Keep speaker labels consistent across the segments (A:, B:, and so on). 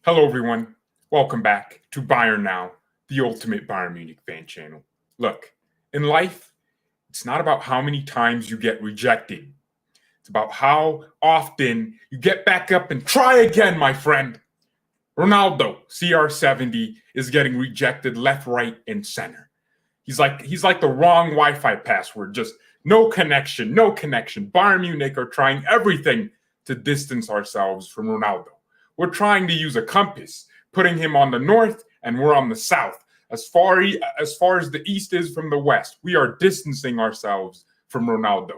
A: Hello, everyone. Welcome back to BayernNow, the ultimate Bayern Munich fan channel. Look, in life, it's not about how many times you get rejected. It's about how often you get back up and try again, my friend. Ronaldo, CR70, is getting rejected left, right, and center. He's like the wrong Wi-Fi password, just no connection, no connection. Bayern Munich are trying everything to distance ourselves from Ronaldo. We're trying to use a compass, putting him on the north and we're on the south. As far as the east is from the west, we are distancing ourselves from Ronaldo.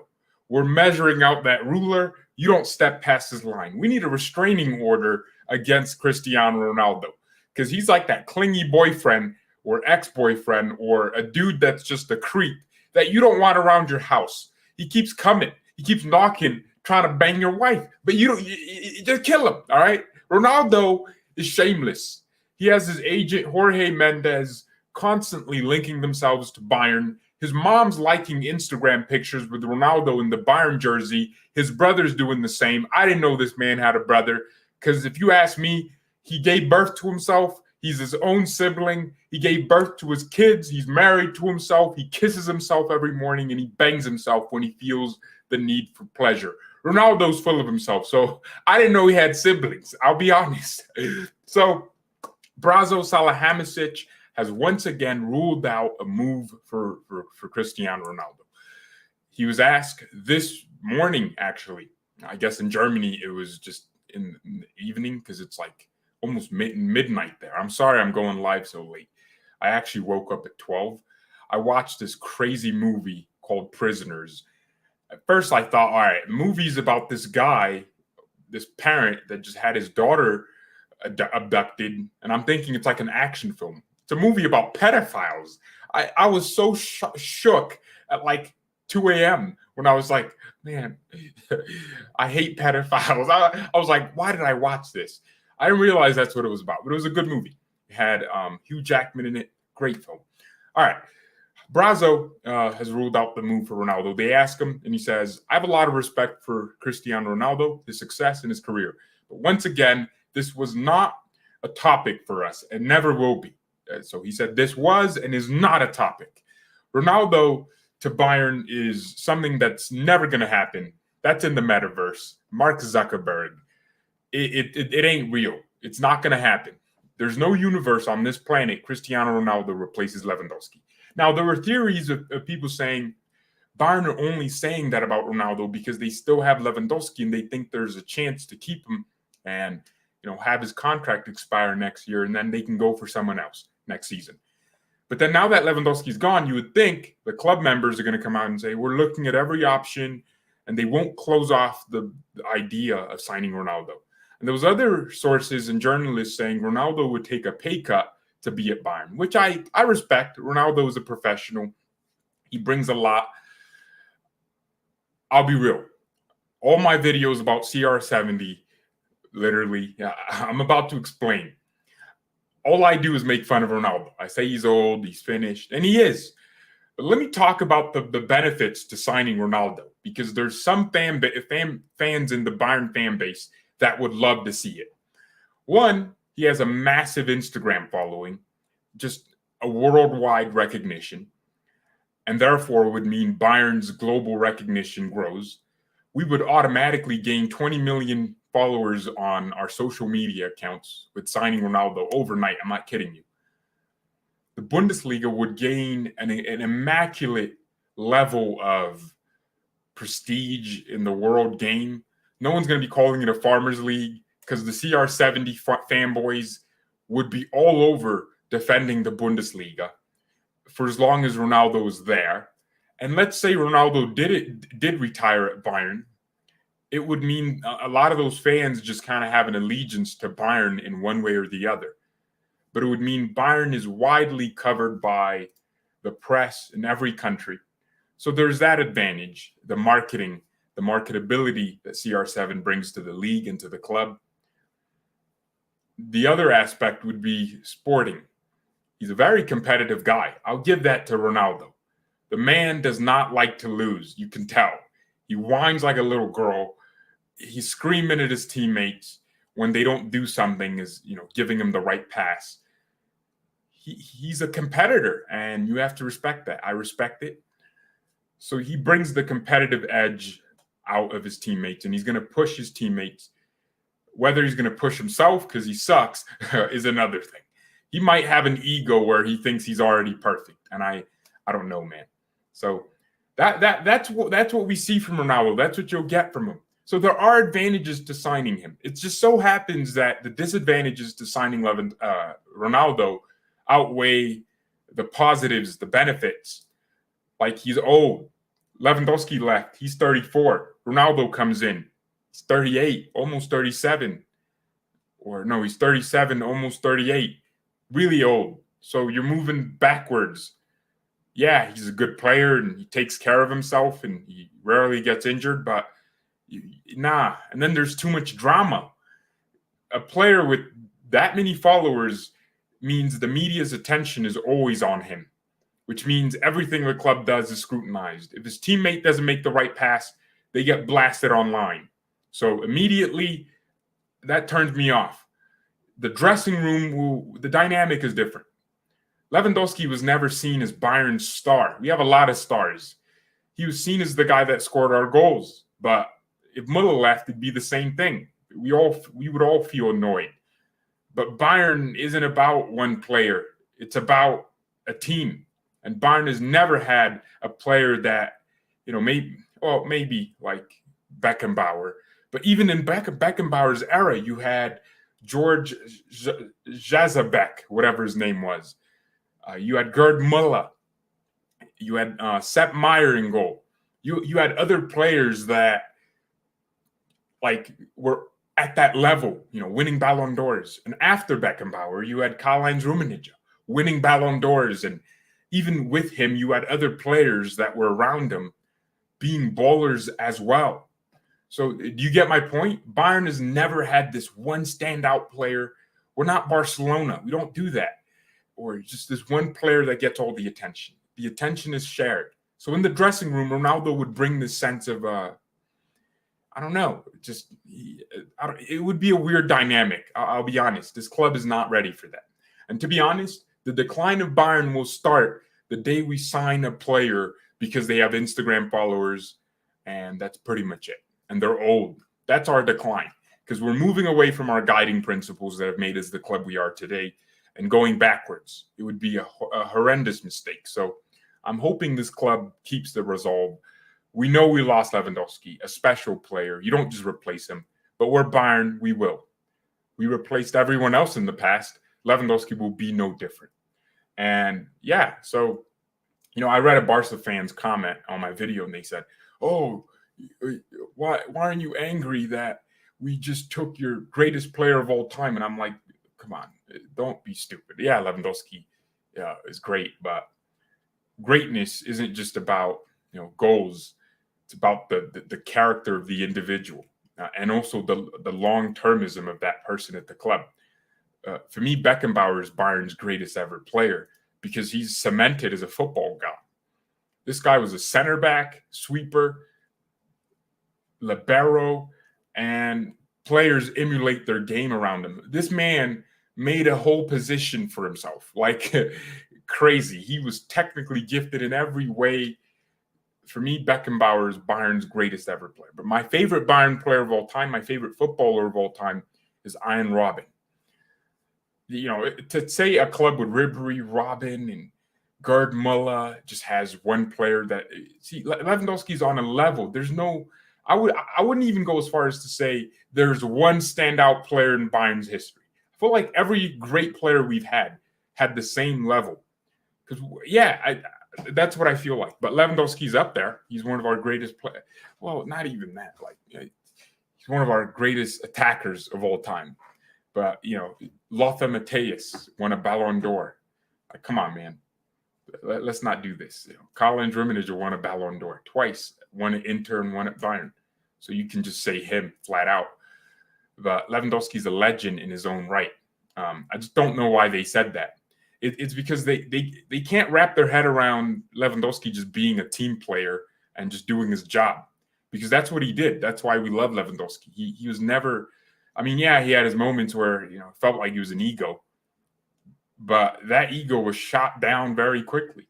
A: We're measuring out that ruler. You don't step past his line. We need a restraining order against Cristiano Ronaldo because he's like that clingy boyfriend or ex-boyfriend or a dude that's just a creep that you don't want around your house. He keeps coming. He keeps knocking, trying to bang your wife, but you just kill him, all right? Ronaldo is shameless. He has his agent, Jorge Mendes, constantly linking themselves to Bayern. His mom's liking Instagram pictures with Ronaldo in the Bayern jersey. His brother's doing the same. I didn't know this man had a brother because if you ask me, he gave birth to himself. He's his own sibling. He gave birth to his kids. He's married to himself. He kisses himself every morning and he bangs himself when he feels the need for pleasure. Ronaldo's full of himself, so I didn't know he had siblings. I'll be honest. So Brazo Salihamidzic has once again ruled out a move for Cristiano Ronaldo. He was asked this morning, actually. I guess in Germany it was just in the evening because it's like almost midnight there. I'm sorry I'm going live so late. I actually woke up at 12. I watched this crazy movie called Prisoners. At first, I thought, all right, movie's about this guy, this parent that just had his daughter abducted, and I'm thinking it's like an action film. It's a movie about pedophiles. I was so shook at like 2 a.m. when I was like, man, I hate pedophiles. I was like, why did I watch this? I didn't realize that's what it was about, but it was a good movie. It had Hugh Jackman in it. Great film. All right. Brazo has ruled out the move for Ronaldo. They ask him, and he says, I have a lot of respect for Cristiano Ronaldo, his success in his career. But once again, this was not a topic for us and never will be. So he said this was and is not a topic. Ronaldo to Bayern is something that's never going to happen. That's in the metaverse. Mark Zuckerberg. It ain't real. It's not going to happen. There's no universe on this planet Cristiano Ronaldo replaces Lewandowski. Now, there were theories of people saying Bayern are only saying that about Ronaldo because they still have Lewandowski and they think there's a chance to keep him and have his contract expire next year and then they can go for someone else next season. But then now that Lewandowski's gone, you would think the club members are going to come out and say, we're looking at every option and they won't close off the idea of signing Ronaldo. And there was other sources and journalists saying Ronaldo would take a pay cut to be at Bayern, which I respect. Ronaldo is a professional. He brings a lot. I'll be real. All my videos about CR70, literally, I'm about to explain. All I do is make fun of Ronaldo. I say he's old, he's finished, and he is. But let me talk about the benefits to signing Ronaldo, because there's some fans in the Bayern fan base that would love to see it. One, he has a massive Instagram following, just a worldwide recognition, and therefore would mean Bayern's global recognition grows. We would automatically gain 20 million followers on our social media accounts with signing Ronaldo overnight. I'm not kidding you. The Bundesliga would gain an immaculate level of prestige in the world game. No one's going to be calling it a farmers league because the CR70 fanboys would be all over defending the Bundesliga for as long as Ronaldo was there. And let's say Ronaldo did retire at Bayern. It would mean a lot of those fans just kind of have an allegiance to Bayern in one way or the other. But it would mean Bayern is widely covered by the press in every country. So there's that advantage, the marketing, the marketability that CR7 brings to the league and to the club. The other aspect would be sporting. He's a very competitive guy. I'll give that to Ronaldo. The man does not like to lose. You can tell. He whines like a little girl. He's screaming at his teammates. when they don't do something is, giving him the right pass. He's a competitor, and you have to respect that. I respect it. So he brings the competitive edge out of his teammates, and he's going to push his teammates. Whether he's going to push himself because he sucks is another thing. He might have an ego where he thinks he's already perfect, and I don't know, man. So that's what we see from Ronaldo. That's what you'll get from him. So there are advantages to signing him. It just so happens that the disadvantages to signing Ronaldo outweigh the positives, the benefits. Like, he's old. Lewandowski left. He's 34. Ronaldo comes in. He's 38, almost 37. Or no, he's 37, almost 38. Really old. So you're moving backwards. Yeah, he's a good player and he takes care of himself and he rarely gets injured, but nah. And then there's too much drama. A player with that many followers means the media's attention is always on him, which means everything the club does is scrutinized. If his teammate doesn't make the right pass, they get blasted online. So immediately, that turns me off. The dressing room, the dynamic is different. Lewandowski was never seen as Bayern's star. We have a lot of stars. He was seen as the guy that scored our goals. But if Müller left, it'd be the same thing. We would all feel annoyed. But Bayern isn't about one player. It's about a team. And Bayern has never had a player that, maybe like Beckenbauer. But even in Beckenbauer's era, you had George Jazabek, whatever his name was. You had Gerd Müller. You had Sepp Maier in goal. You had other players that were at that level, winning Ballon d'Ors. And after Beckenbauer, you had Karl-Heinz Rummenigge winning Ballon d'Ors. And even with him, you had other players that were around him being ballers as well. So do you get my point? Bayern has never had this one standout player. We're not Barcelona. We don't do that. Or just this one player that gets all the attention. The attention is shared. So in the dressing room, Ronaldo would bring this sense of, I don't know, it would be a weird dynamic. I'll be honest. This club is not ready for that. And to be honest, the decline of Bayern will start the day we sign a player because they have Instagram followers, and that's pretty much it. And they're old. That's our decline because we're moving away from our guiding principles that have made us the club we are today and going backwards. It would be a horrendous mistake. So I'm hoping this club keeps the resolve. We know we lost Lewandowski, a special player. You don't just replace him. But we're Bayern, we will. We replaced everyone else in the past. Lewandowski will be no different. And yeah, so, I read a Barca fan's comment on my video and they said, oh, why aren't you angry that we just took your greatest player of all time? And I'm like, come on, don't be stupid. Yeah, Lewandowski is great, but greatness isn't just about goals. It's about the character of the individual and also the long-termism of that person at the club. For me, Beckenbauer is Bayern's greatest ever player because he's cemented as a football god. This guy was a center back, sweeper, libero, and players emulate their game around him. This man made a whole position for himself, like crazy. He was technically gifted in every way. For me, Beckenbauer is Bayern's greatest ever player. But my favorite Bayern player of all time, my favorite footballer of all time is Arjen Robben. To say a club with Ribéry, Robben, and Gerd Müller just has one player that Lewandowski's on a level. There's no. I wouldn't even go as far as to say there's one standout player in Bayern's history. I feel like every great player we've had the same level. Because that's what I feel like. But Lewandowski's up there. He's one of our greatest players. Well, not even that. He's one of our greatest attackers of all time. But Lothar Matthäus won a Ballon d'Or. Come on, man. Let's not do this. Karl-Heinz Rummenigge won a Ballon d'Or twice. One at Inter and one at Bayern. So you can just say him flat out. But Lewandowski's a legend in his own right. I just don't know why they said that. It's because they can't wrap their head around Lewandowski just being a team player and just doing his job. Because that's what he did. That's why we love Lewandowski. He was never I mean, yeah, he had his moments where, it felt like he was an ego, but that ego was shot down very quickly.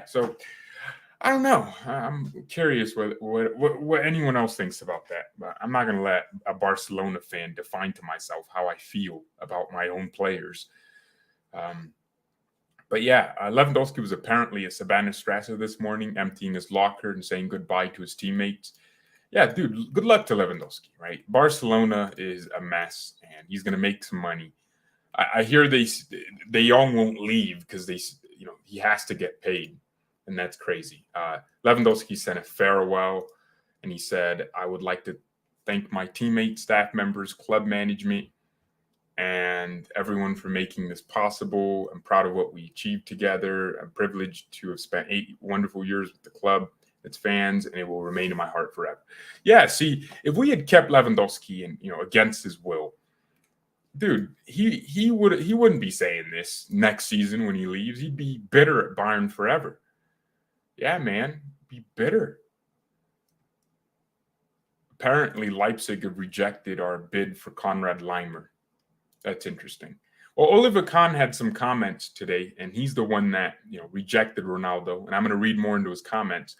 A: So I don't know. I'm curious what anyone else thinks about that, but I'm not going to let a Barcelona fan define to myself how I feel about my own players. But yeah, Lewandowski was apparently at Savannah-Strasse this morning, emptying his locker and saying goodbye to his teammates. Yeah, dude, good luck to Lewandowski, right? Barcelona is a mess, and he's going to make some money. I hear they all won't leave because he has to get paid, and that's crazy. Lewandowski sent a farewell, and he said, "I would like to thank my teammates, staff members, club management, and everyone for making this possible. I'm proud of what we achieved together. I'm privileged to have spent 8 wonderful years with the club, its fans, and it will remain in my heart forever." Yeah, see, if we had kept Lewandowski and against his will, dude, he wouldn't be saying this next season when he leaves. He'd be bitter at Bayern forever. Yeah, man, be bitter. Apparently, Leipzig have rejected our bid for Konrad Laimer. That's interesting. Well, Oliver Kahn had some comments today, and he's the one that rejected Ronaldo. And I'm going to read more into his comments.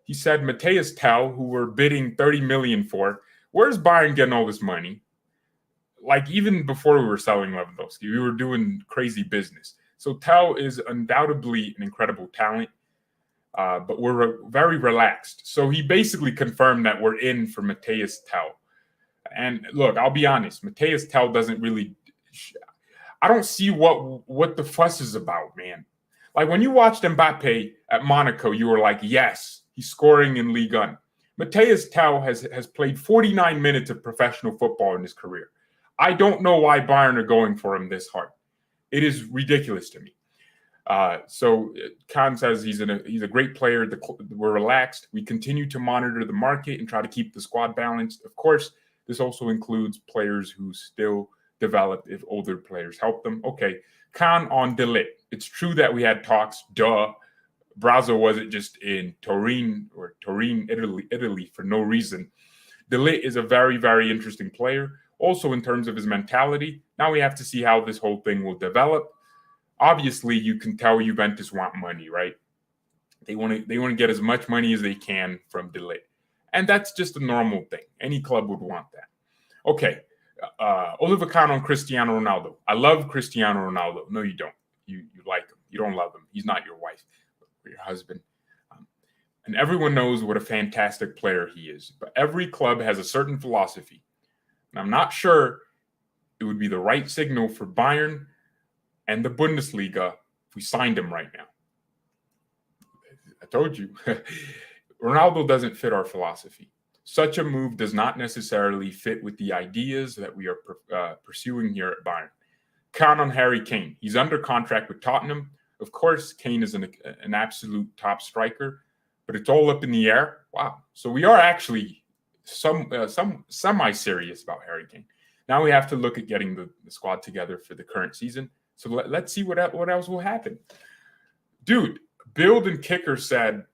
A: He said, Matthias Tell, who we're bidding 30 million for, where's Bayern getting all this money? Like, even before we were selling Lewandowski, we were doing crazy business. So Tell is undoubtedly an incredible talent, but we're very relaxed. So he basically confirmed that we're in for Matthias Tell. And look, I'll be honest, Matthias Tell doesn't really – I don't see what the fuss is about, man. Like, when you watched Mbappe at Monaco, you were like, yes, he's scoring in Ligue 1. Matthias Tell has played 49 minutes of professional football in his career. I don't know why Bayern are going for him this hard. It is ridiculous to me. So Kahn says he's a great player. We're relaxed. We continue to monitor the market and try to keep the squad balanced. Of course, this also includes players who still develop if older players help them. Okay, Kahn on De Ligt. It's true that we had talks. Duh. Brazzo wasn't just in Turin, Italy for no reason. De Ligt is a very, very interesting player. Also, in terms of his mentality, now we have to see how this whole thing will develop. Obviously, you can tell Juventus want money, right? They want to get as much money as they can from De Ligt. And that's just a normal thing. Any club would want that. Okay, Oliver Kahn on Cristiano Ronaldo. I love Cristiano Ronaldo. No, you don't. You like him. You don't love him. He's not your wife or your husband. And everyone knows what a fantastic player he is. But every club has a certain philosophy. And I'm not sure it would be the right signal for Bayern and the Bundesliga if we signed him right now. I told you. Ronaldo doesn't fit our philosophy. Such a move does not necessarily fit with the ideas that we are pursuing here at Bayern. Kahn on Harry Kane. He's under contract with Tottenham. Of course, Kane is an absolute top striker, but it's all up in the air. Wow. So we are actually some semi-serious about Harry Kane. Now we have to look at getting the squad together for the current season. So let's see what else will happen. Dude, Build and Kicker said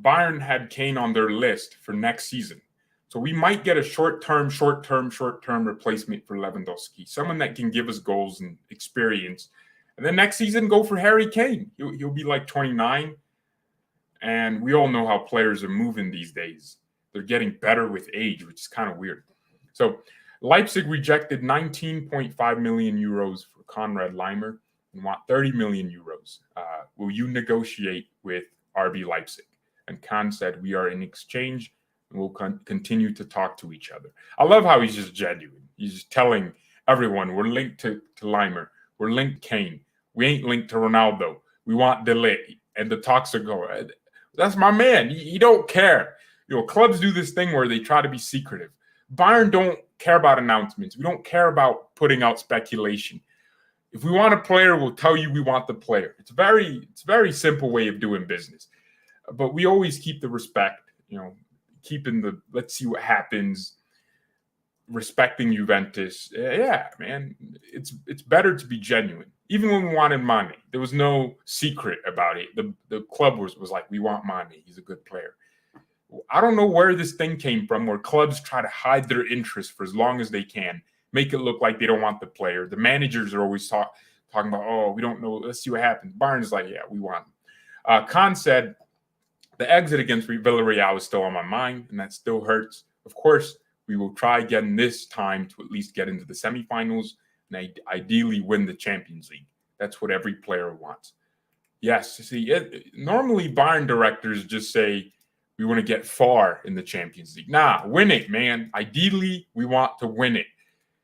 A: Bayern had Kane on their list for next season. So we might get a short-term replacement for Lewandowski, someone that can give us goals and experience. And then next season, go for Harry Kane. He'll be like 29. And we all know how players are moving these days. They're getting better with age, which is kind of weird. So Leipzig rejected 19.5 million euros for Konrad Laimer and want 30 million euros. Will you negotiate with RB Leipzig? And Kahn said, we are in exchange and we'll continue to talk to each other. I love how he's just genuine. He's just telling everyone we're linked to Laimer. We're linked to Kane. We ain't linked to Ronaldo. We want De Ligt. And the talks are going. That's my man. He don't care. Clubs do this thing where they try to be secretive. Bayern don't care about announcements. We don't care about putting out speculation. If we want a player, we'll tell you we want the player. It's a very simple way of doing business. But we always keep the respect, keeping the let's see what happens, respecting Juventus. Yeah, man, it's better to be genuine. Even when we wanted Mane, there was no secret about it. The club was like, we want Mane. He's a good player. I don't know where this thing came from, where clubs try to hide their interest for as long as they can, make it look like they don't want the player. The managers are always talking about, oh, we don't know. Let's see what happens. Bayern is like, yeah, we want him. Khan said, the exit against Villarreal is still on my mind, and that still hurts. Of course, we will try again this time to at least get into the semifinals and ideally win the Champions League. That's what every player wants. Yes, see, normally Bayern directors just say, we want to get far in the Champions League. Nah, win it, man. Ideally, we want to win it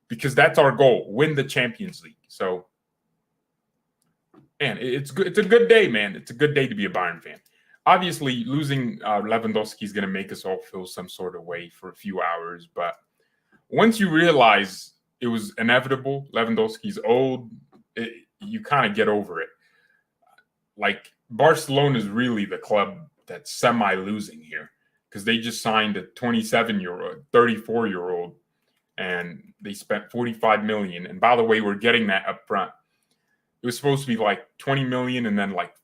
A: because that's our goal, win the Champions League. So, man, it's good. It's a good day, man. It's a good day to be a Bayern fan. Obviously, losing Lewandowski is going to make us all feel some sort of way for a few hours. But once you realize it was inevitable, Lewandowski's old, you kind of get over it. Like, Barcelona is really the club that's semi-losing here because they just signed a 27-year-old, 34-year-old, and they spent $45 million. And by the way, we're getting that up front. It was supposed to be like $20 million and then like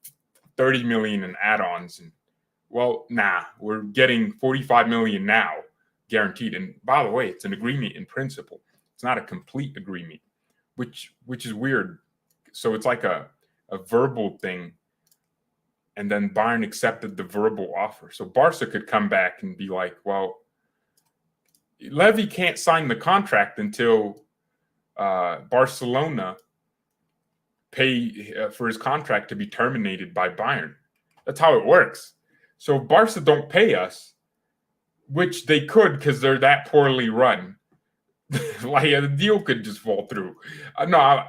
A: $30 million in add-ons. And well, nah, we're getting $45 million now, guaranteed. And by the way, it's an agreement in principle. It's not a complete agreement, which is weird. So it's like a verbal thing. And then Bayern accepted the verbal offer. So Barca could come back and be like, well, Levy can't sign the contract until Barcelona pay for his contract to be terminated by Bayern. That's how it works. So if Barca don't pay us, which they could because they're that poorly run, like the deal could just fall through. I'm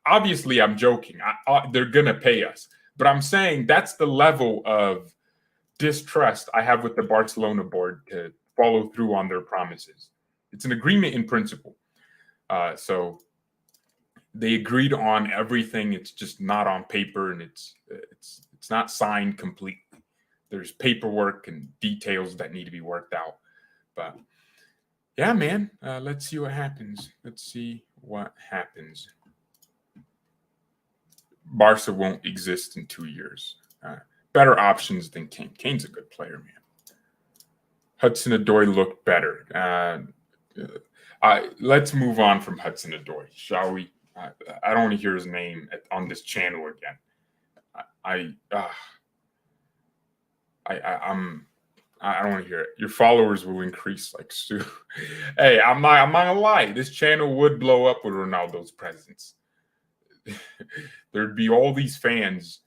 A: obviously I'm joking. They're gonna pay us, but I'm saying that's the level of distrust I have with the Barcelona board to follow through on their promises. It's an agreement in principle. So they agreed on everything. It's just not on paper, and it's not signed completely. There's paperwork and details that need to be worked out. But yeah, man, let's see what happens. Barca won't exist in 2 years. Better options than Kane. Kane's a good player, man. Hudson-Odoi looked better. Let's move on from Hudson-Odoi, shall we? I don't want to hear his name on this channel again. I don't want to hear it. Your followers will increase like Sue. Hey, I'm not gonna lie. This channel would blow up with Ronaldo's presence. There'd be all these fans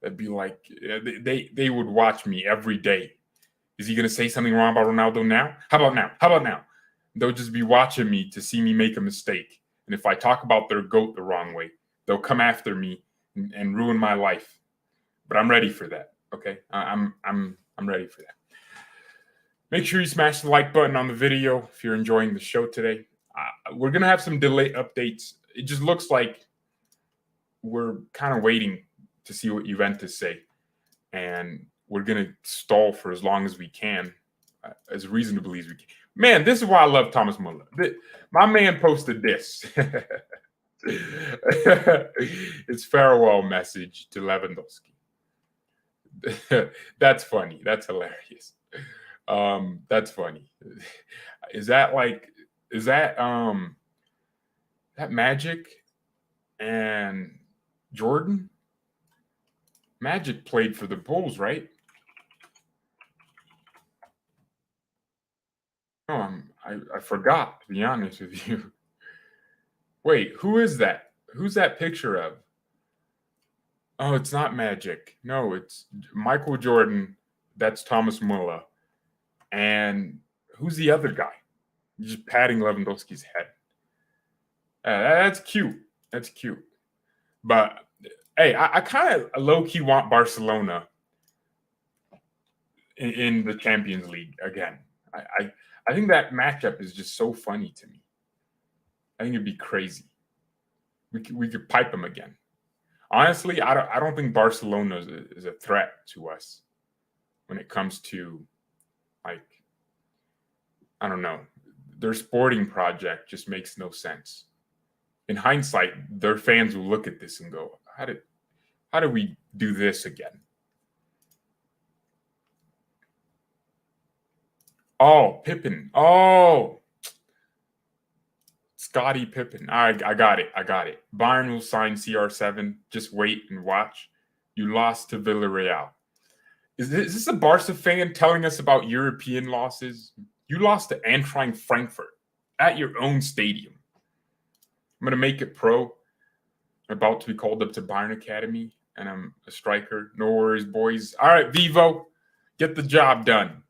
A: that'd be like, they would watch me every day. Is he gonna say something wrong about Ronaldo now? How about now? They'll just be watching me to see me make a mistake. And if I talk about their GOAT the wrong way, they'll come after me and ruin my life. But I'm ready for that. Okay, I'm ready for that. Make sure you smash the like button on the video if you're enjoying the show today. We're gonna have some delay updates. It just looks like we're kind of waiting to see what Juventus say, and we're gonna stall for as long as we can, as reasonably as we can. Man, this is why I love Thomas Muller. My man posted this. It's farewell message to Lewandowski. That's funny. That's hilarious. That's funny. Is that Magic and Jordan? Magic played for the Bulls, right? Oh, I forgot, to be honest with you. Wait, who is that? Who's that picture of? Oh, it's not Magic. No, it's Michael Jordan. That's Thomas Muller. And who's the other guy? Just patting Lewandowski's head. That's cute. That's cute. But, hey, I kind of low-key want Barcelona in the Champions League again. I think that matchup is just so funny to me. I think it'd be crazy. We could pipe them again. Honestly, I don't think Barcelona is a threat to us when it comes to, like, I don't know. Their sporting project just makes no sense. In hindsight, their fans will look at this and go, how did we do this again? Oh, Pippen. Oh, Scotty Pippen. I got it. I got it. Bayern will sign CR7. Just wait and watch. You lost to Villarreal. Is this a Barca fan telling us about European losses? You lost to Eintracht Frankfurt at your own stadium. I'm going to make it pro. I'm about to be called up to Bayern Academy, and I'm a striker. No worries, boys. All right, Vivo, get the job done.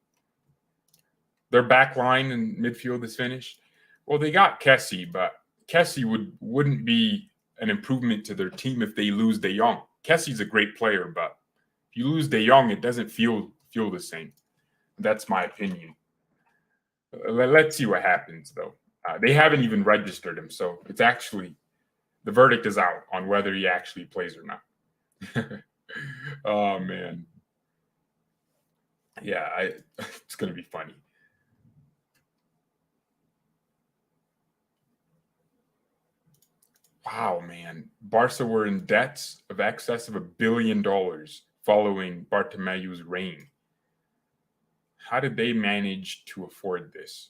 A: Their back line and midfield is finished. Well, they got Kessie, but Kessie wouldn't be an improvement to their team if they lose De Jong. Kessie's a great player, but if you lose De Jong, it doesn't feel the same. That's my opinion. Let's see what happens, though. They haven't even registered him, so it's actually the verdict is out on whether he actually plays or not. Oh man, yeah, it's gonna be funny. Wow, man, Barca were in debts of excess of $1 billion following Bartomeu's reign. How did they manage to afford this?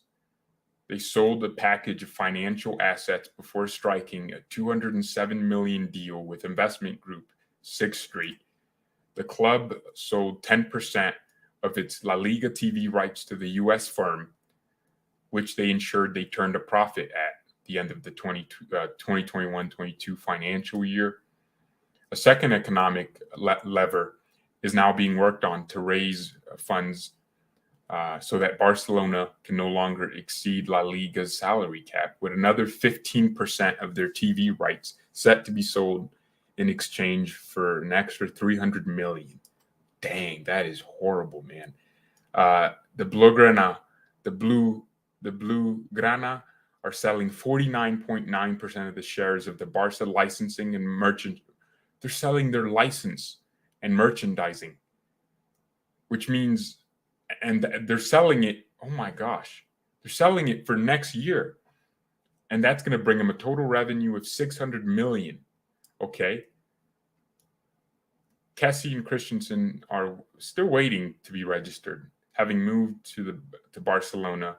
A: They sold a package of financial assets before striking a $207 million deal with investment group Sixth Street. The club sold 10% of its La Liga TV rights to the U.S. firm, which they ensured they turned a profit at the end of the 2021-22 financial year. A second economic lever is now being worked on to raise funds so that Barcelona can no longer exceed La Liga's salary cap, with another 15% of their TV rights set to be sold in exchange for an extra 300 million. Dang, that is horrible, man. The Blaugrana are selling 49.9% of the shares of the Barca licensing and merchant. They're selling their license and merchandising, which means, and they're selling it. Oh my gosh, they're selling it for next year, and that's going to bring them a total revenue of 600 million. Okay. Kessie and Christensen are still waiting to be registered, having moved to Barcelona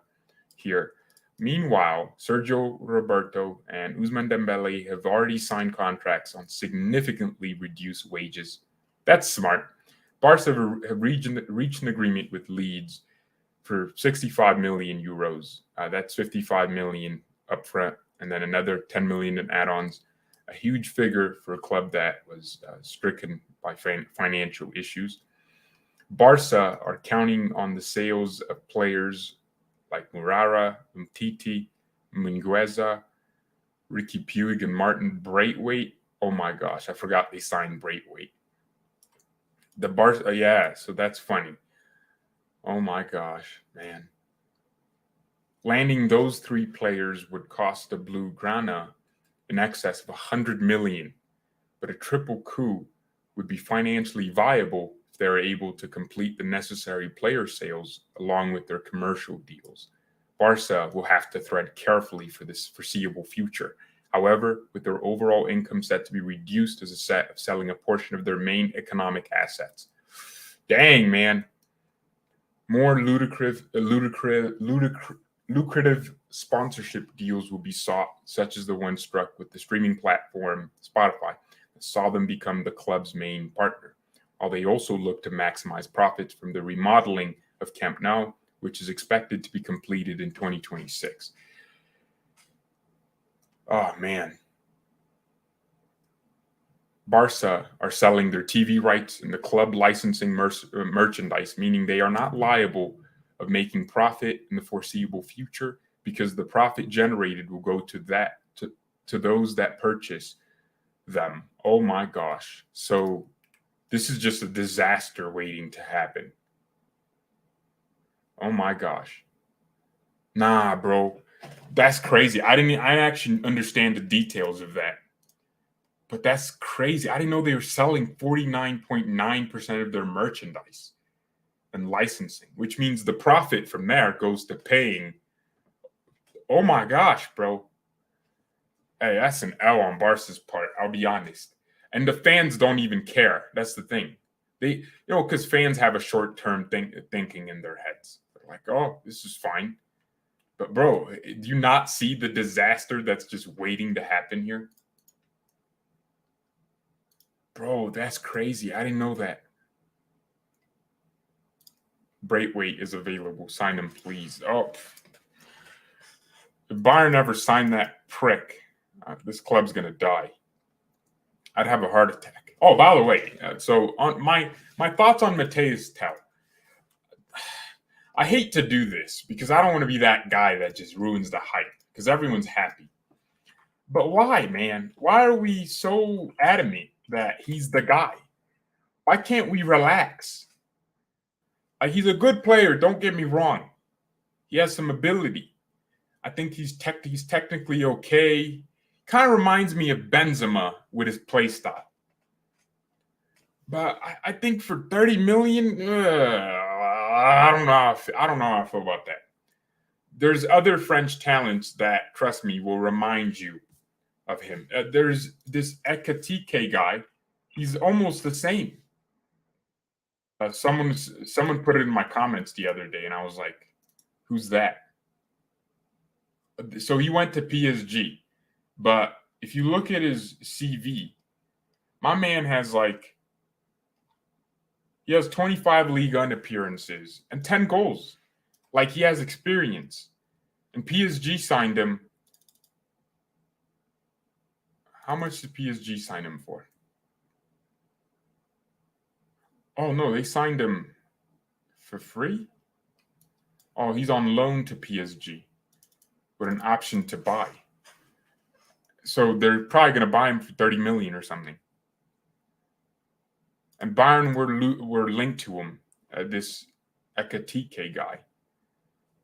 A: here. Meanwhile, Sergio Roberto and Ousmane Dembele have already signed contracts on significantly reduced wages. That's smart. Barca have reached an agreement with Leeds for 65 million euros. That's 55 million upfront, and then another 10 million in add-ons. A huge figure for a club that was stricken by financial issues. Barca are counting on the sales of players like Murara, Umtiti, Mingueza, Ricky Puig, and Martin Braithwaite. Oh my gosh, I forgot they signed Braithwaite. The Barca, yeah, so that's funny. Oh my gosh, man. Landing those three players would cost the Blaugrana in excess of 100 million, but a triple coup would be financially viable if they're able to complete the necessary player sales along with their commercial deals. Barca will have to tread carefully for this foreseeable future. However, with their overall income set to be reduced as a set of selling a portion of their main economic assets. Dang, man. More lucrative sponsorship deals will be sought, such as the one struck with the streaming platform Spotify, that saw them become the club's main partner, while they also look to maximize profits from the remodeling of Camp Nou, which is expected to be completed in 2026. Oh, man. Barca are selling their TV rights and the club licensing merchandise, meaning they are not liable of making profit in the foreseeable future, because the profit generated will go to those that purchase them. Oh my gosh. So this is just a disaster waiting to happen. Oh my gosh. Nah, bro. That's crazy. I didn't actually understand the details of that. But that's crazy. I didn't know they were selling 49.9% of their merchandise and licensing, which means the profit from there goes to paying. Oh my gosh, bro. Hey, that's an L on Barca's part, I'll be honest. And the fans don't even care. That's the thing. They, because fans have a short-term thinking in their heads. Like, oh, this is fine. But bro, do you not see the disaster that's just waiting to happen here? Bro, that's crazy. I didn't know that. Braithwaite is available. Sign him, please. Oh, if Bayern ever signed that prick, this club's gonna die. I'd have a heart attack. Oh, by the way, so on my thoughts on Matheus Tel. I hate to do this because I don't want to be that guy that just ruins the hype because everyone's happy. But why, man? Why are we so adamant that he's the guy? Why can't we relax? He's a good player, don't get me wrong. He has some ability. I think he's technically okay. Kind of reminds me of Benzema with his play style. But I think for 30 million, I don't know how I feel about that. There's other French talents that, trust me, will remind you of him. There's this Ekatike guy. He's almost the same. Someone put it in my comments the other day, and I was like, "Who's that?" So he went to PSG, but if you look at his CV, my man has he has 25 Ligue 1 appearances and 10 goals. Like, he has experience. And PSG signed him. How much did PSG sign him for? Oh, no, they signed him for free? Oh, he's on loan to PSG with an option to buy. So they're probably going to buy him for 30 million or something. And Bayern were linked to him, this Ekatike guy.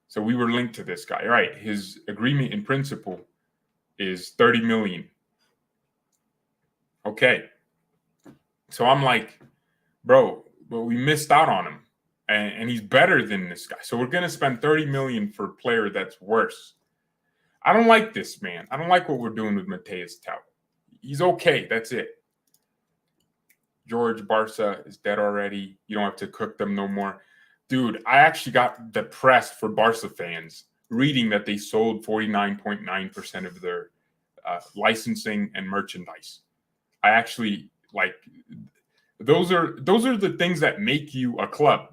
A: So we were linked to this guy. Right, his agreement in principle is 30 million. Okay. So I'm like, bro, but we missed out on him. And he's better than this guy. So we're going to spend 30 million for a player that's worse. I don't like this, man. I don't like what we're doing with Matheus Tel. He's okay. That's it. George, Barca is dead already. You don't have to cook them no more. Dude, I actually got depressed for Barca fans reading that they sold 49.9% of their licensing and merchandise. I actually those are the things that make you a club.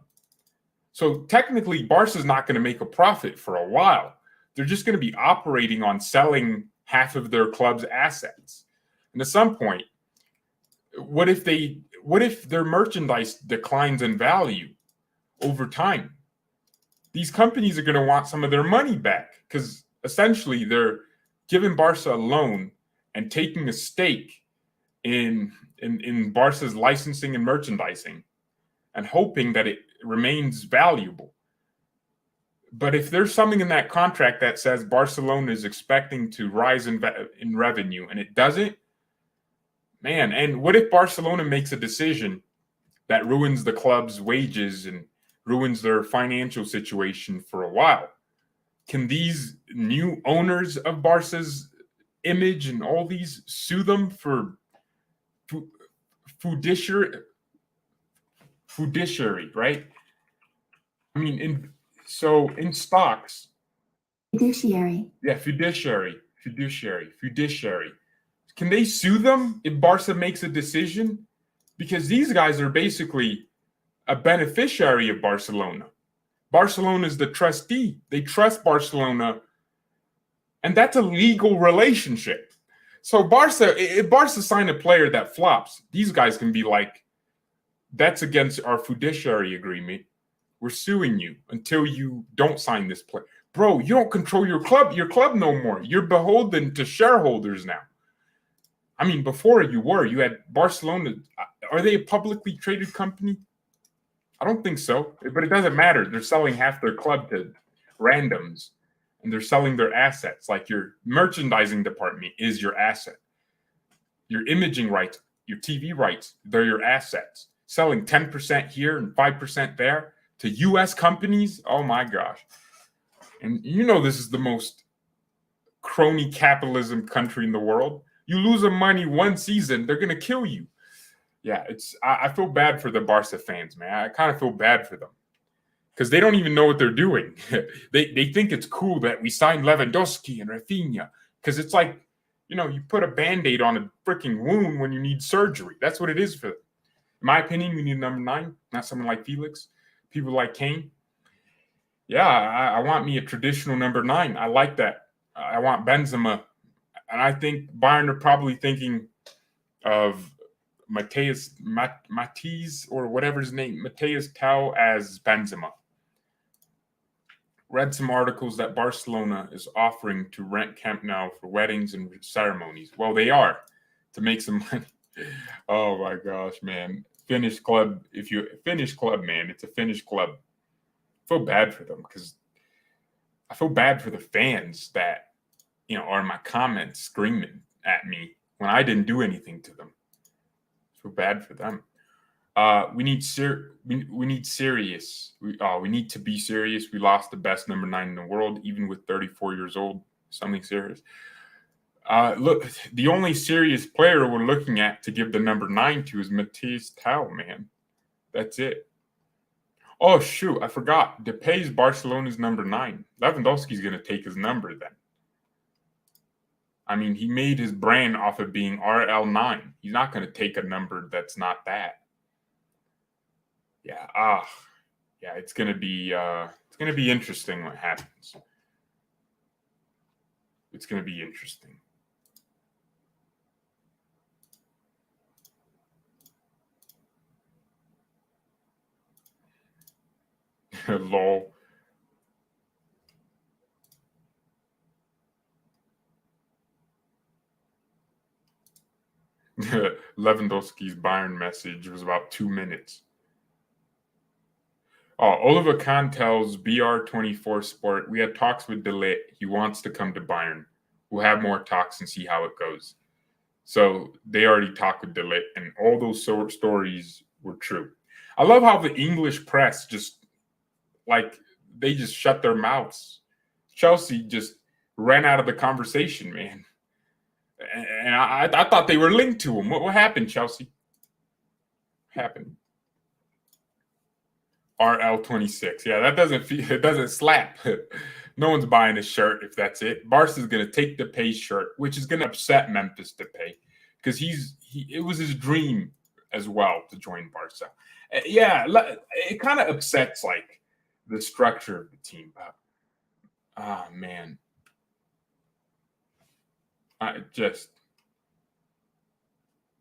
A: So technically, Barca's not going to make a profit for a while. They're just going to be operating on selling half of their club's assets. And at some point, what if their merchandise declines in value over time? These companies are going to want some of their money back because essentially they're giving Barca a loan and taking a stake in Barca's licensing and merchandising and hoping that it remains valuable. But if there's something in that contract that says Barcelona is expecting to rise in revenue and it doesn't, man, and what if Barcelona makes a decision that ruins the club's wages and ruins their financial situation for a while? Can these new owners of Barca's image and all these sue them for fiduciary, right? I mean, in stocks.
B: Fiduciary.
A: Yeah, fiduciary. Can they sue them if Barca makes a decision? Because these guys are basically a beneficiary of Barcelona. Barcelona is the trustee. They trust Barcelona, and that's a legal relationship. So if Barca sign a player that flops, these guys can be like, that's against our fiduciary agreement. We're suing you until you don't sign this player. Bro, you don't control your club no more. You're beholden to shareholders now. I mean, before you had Barcelona. Are they a publicly traded company? I don't think so, but it doesn't matter. They're selling half their club to randoms, and they're selling their assets. Like, your merchandising department is your asset. Your imaging rights, your TV rights, they're your assets. Selling 10% here and 5% there to U.S. companies, oh my gosh. And this is the most crony capitalism country in the world. You lose them money one season, they're going to kill you. Yeah, I feel bad for the Barca fans, man. I kind of feel bad for them because they don't even know what they're doing. They think it's cool that we signed Lewandowski and Rafinha because it's like, you put a Band-Aid on a freaking wound when you need surgery. That's what it is for them. In my opinion, we need a number 9, not someone like Felix. People like Kane. Yeah, I want me a traditional number 9. I like that. I want Benzema. And I think Bayern are probably thinking of Mathias or whatever his name, Matheus Tau as Benzema. Read some articles that Barcelona is offering to rent Camp Nou for weddings and ceremonies. Well, they are, to make some money. Oh my gosh, man. Finnish club, man, it's a Finnish club. I feel bad for them because I feel bad for the fans that, are in my comments screaming at me when I didn't do anything to them. I feel bad for them. We need serious. We need to be serious. We lost the best number 9 in the world, even with 34 years old. Something serious. Look, the only serious player we're looking at to give the number 9 to is Matheus Tau, man. That's it. Oh, shoot, I forgot. Depay's Barcelona's number 9. Lewandowski's going to take his number then. I mean, he made his brand off of being RL9. He's not going to take a number that's not that. Yeah, it's going to be interesting what happens. It's going to be interesting. Lol. Lewandowski's Bayern message was about 2 minutes. Oliver Kahn tells BR24 Sport, we had talks with De Ligt. He wants to come to Bayern. We'll have more talks and see how it goes. So they already talked with De Ligt, and all those stories were true. I love how the English press they just shut their mouths. Chelsea just ran out of the conversation, man. And I thought they were linked to him. What happened, Chelsea? What happened? RL26. Yeah, it doesn't slap. No one's buying his shirt if that's it. Barca's going to take Depay's shirt, which is going to upset Memphis Depay because it was his dream as well to join Barca. Yeah, it kind of upsets the structure of the team. Man.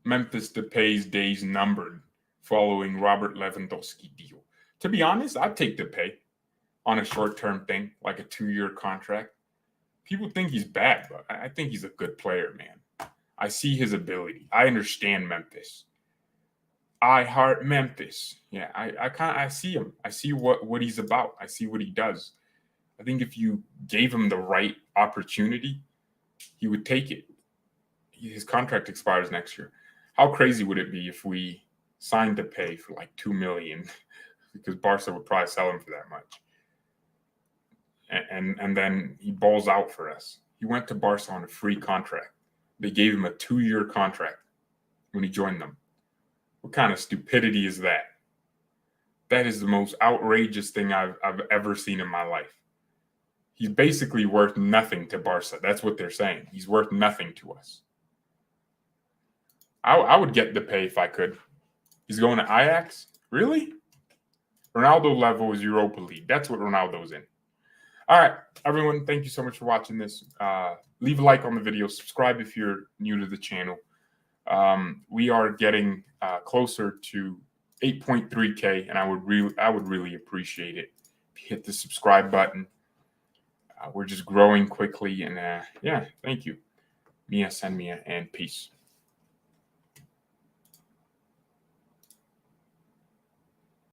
A: Memphis Depay's days numbered following Robert Lewandowski deal. To be honest, I'd take Depay on a short-term thing, like a 2-year contract. People think he's bad, but I think he's a good player, man. I see his ability. I understand Memphis. I heart Memphis. Yeah, I see him. I see what he's about. I see what he does. I think if you gave him the right opportunity, he would take it. His contract expires next year. How crazy would it be if we signed Depay for $2 million? Because Barca would probably sell him for that much. And then he balls out for us. He went to Barca on a free contract. They gave him a 2-year contract when he joined them. What kind of stupidity is that? That is the most outrageous thing I've ever seen in my life. He's basically worth nothing to Barca. That's what they're saying. He's worth nothing to us. I would get Depay if I could. He's going to Ajax? Really? Ronaldo level is Europa League. That's what Ronaldo's in. All right, everyone, thank you so much for watching this. Leave a like on the video. Subscribe if you're new to the channel. We are getting closer to 8.3K, and I would really appreciate it if you hit the subscribe button. We're just growing quickly, and yeah, thank you. Mia, and peace.